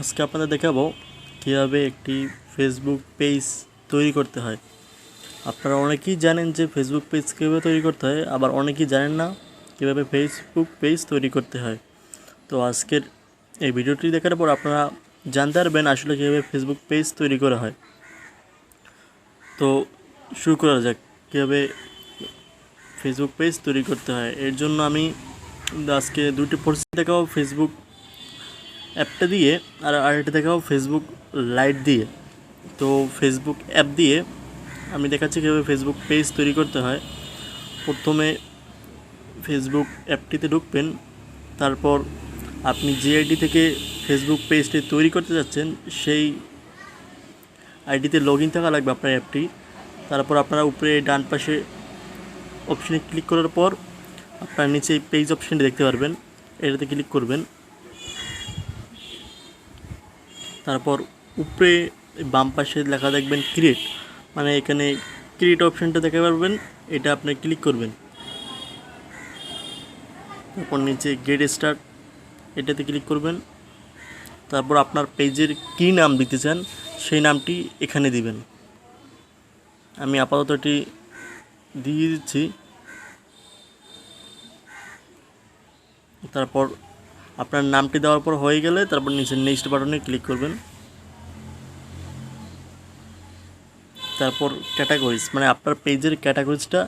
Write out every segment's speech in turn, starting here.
আজকে আপনাদের দেখাবো কীভাবে একটি ফেসবুক পেজ তৈরি করতে হয়। আপনারা অনেকেই জানেন যে ফেসবুক পেজ কীভাবে তৈরি করতে হয়, আবার অনেকেই জানেন না কীভাবে ফেসবুক পেজ তৈরি করতে হয়। তো আজকের এই ভিডিওটি দেখার পর আপনারা জানতে পারবেন আসলে কীভাবে ফেসবুক পেজ তৈরি করা হয়। তো শুরু করা যাক কীভাবে ফেসবুক পেজ তৈরি করতে হয়। এর জন্য আমি আজকে দুটি প্রসেস দেখাবো, ফেসবুক অ্যাপটা দিয়ে আর আরেকটা দেখাবো ফেসবুক লাইট দিয়ে। তো ফেসবুক অ্যাপ দিয়ে আমি দেখাচ্ছি কীভাবে ফেসবুক পেজ তৈরি করতে হয়। প্রথমে ফেসবুক অ্যাপটিতে ঢুকবেন, তারপর আপনি যে আইডি থেকে ফেসবুক পেজটি তৈরি করতে যাচ্ছেন সেই আইডিতে লগ ইন থাকা লাগবে আপনার অ্যাপটি। তারপর আপনারা উপরে ডান পাশে অপশানে ক্লিক করার পর আপনার নিচে পেজ অপশানটি দেখতে পারবেন, এটাতে ক্লিক করবেন। তারপর উপরে বাম পাশে লেখা দেখবেন ক্রিয়েট, মানে এখানে ক্রিয়েট অপশানটা দেখতে পারবেন, এটা আপনি ক্লিক করবেন। তারপর নিচে গেট স্টার্ট এটাতে ক্লিক করবেন। তারপর আপনার পেজের কী নাম দিতে চান সেই নামটি এখানে দিবেন। আমি আপাতত এটি দিয়ে দিচ্ছি। তারপর আপনার নামটি দেওয়ার পর হয়ে গেলে তারপর নিচে নেক্সট বাটনে ক্লিক করবেন। তারপর ক্যাটাগরিজ, মানে আপনার পেজের ক্যাটাগরিজটা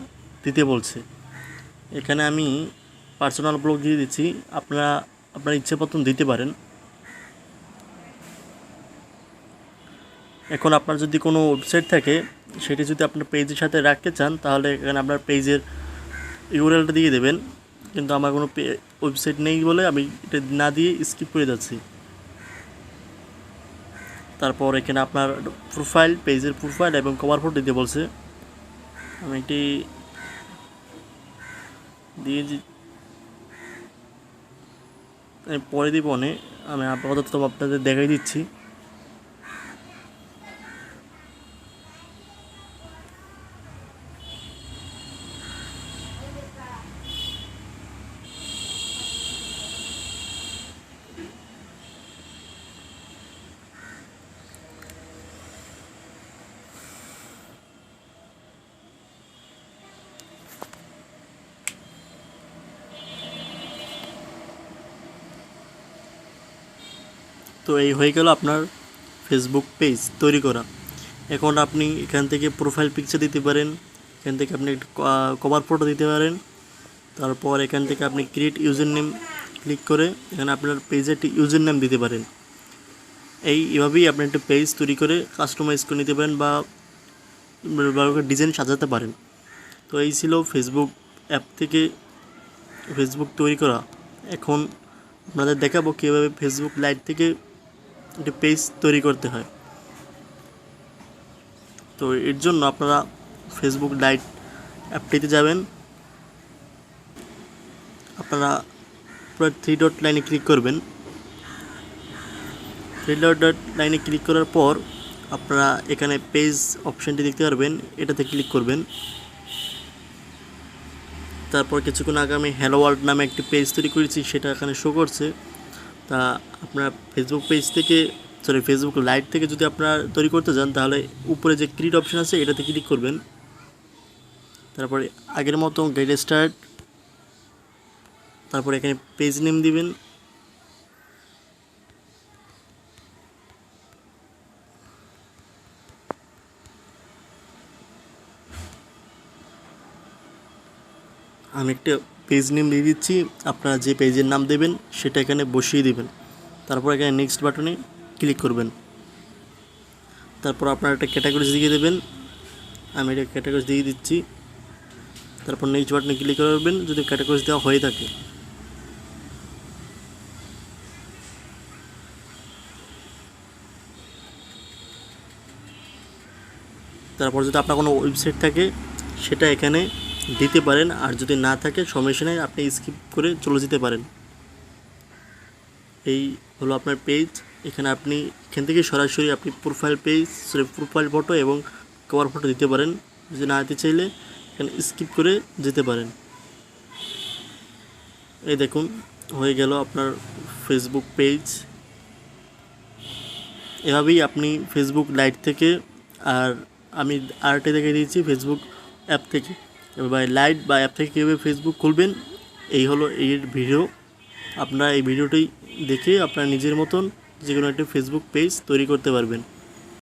দিতে বলছে। এখানে আমি পার্সোনাল ব্লগ দিয়ে দিচ্ছি, আপনারা আপনার ইচ্ছে মতন দিতে পারেন। এখন আপনার যদি কোনো ওয়েবসাইট থাকে সেটি যদি আপনার পেজের সাথে রাখতে চান তাহলে এখানে আপনার পেজের ইউআরএলটা দিয়ে দেবেন, কিন্তু আমার কোনো ওয়েবসাইট নেই বলে আমি এটা না দিয়ে স্কিপ করে যাচ্ছি। তারপর এখানে আপনার প্রোফাইল, পেজের প্রোফাইল এবং কভার ফটো দিতে বলছে, আমি এটি দিয়ে পরে দিব অনেক, আমি আপাতত আপনাদের দেখাই দিচ্ছি। তো এই হয়ে গেল আপনার ফেসবুক পেজ তৈরি করা। এখন আপনি এখান থেকে প্রোফাইল পিকচার দিতে পারেন, এখান থেকে আপনি একটা কভার ফটো দিতে পারেন। তারপর এখান থেকে আপনি ক্রিয়েট ইউজার নেম ক্লিক করে এখানে আপনার পেজে একটি ইউজার নেম দিতে পারেন। এইভাবেই আপনি একটা পেজ তৈরি করে কাস্টমাইজ করে নিতে পারেন বা ডিজাইন সাজাতে পারেন। তো এই ছিল ফেসবুক অ্যাপ থেকে ফেসবুক তৈরি করা। এখন আপনাদের দেখাবো কীভাবে ফেসবুক লাইট থেকে একটা পেজ তৈরি করতে হয়। তো এর জন্য আপনারা ফেসবুক লাইট অ্যাপটিতে যাবেন, আপনারা পুরো 3 ডট লাইনে ক্লিক করবেন। 3 ডট লাইনে ক্লিক করার পর আপনারা এখানে পেজ অপশানটি দেখতে পারবেন, এটাতে ক্লিক করবেন। তারপর কিছুক্ষণ আগে আমি হ্যালো ওয়ার্ল্ড নামে একটি পেজ তৈরি করেছি, সেটা এখানে শো করছে। তা আপনার ফেসবুক পেজ থেকে ফেসবুক লাইট থেকে যদি আপনারা তৈরি করতে যান তাহলে উপরে যে ক্রিয়েট অপশান আছে এটাতে ক্লিক করবেন। তারপরে আগের মতো গেট স্টার্ট, তারপর এখানে পেজ নেম দিবেন। আমি একটা পেজ নেম দিয়ে দিচ্ছি, আপনারা যে পেজের নাম দেবেন সেটা এখানে বসিয়ে দেবেন। তারপর এখানে নেক্সট বাটনে ক্লিক করবেন। তারপর আপনারা একটা ক্যাটাগরিজ দিয়ে দেবেন, আমি এটা ক্যাটাগরিজ দিয়ে দিচ্ছি। তারপর নেক্সট বাটনে ক্লিক করবেন যদি ক্যাটাগরিজ দেওয়া হয়ে থাকে। তারপর যদি আপনার কোনো ওয়েবসাইট থাকে সেটা এখানে দিতে পারেন, আর যদি না থাকে সমস্যা নেই, আপনি স্কিপ করে চলে যেতে পারেন। এই হলো আপনার পেজ। এখানে আপনি এখান থেকে সরাসরি আপনি প্রোফাইল ফটো এবং কভার ফটো দিতে পারেন, যদি না দিতে চাইলে এখানে স্কিপ করে যেতে পারেন। এই দেখুন হয়ে গেল আপনার ফেসবুক পেজ। এভাবেই আপনি ফেসবুক লাইট থেকে, আর আমি আরেকটা দেখে দিয়েছি ফেসবুক অ্যাপ থেকে, বা লাইট বা অ্যাপ থেকে কীভাবে ফেসবুক খুলবেন। এই হলো এর ভিডিও। আপনারা এই ভিডিওটি দেখে আপনারা নিজের মতন যে কোনো একটা ফেসবুক পেজ তৈরি করতে পারবেন।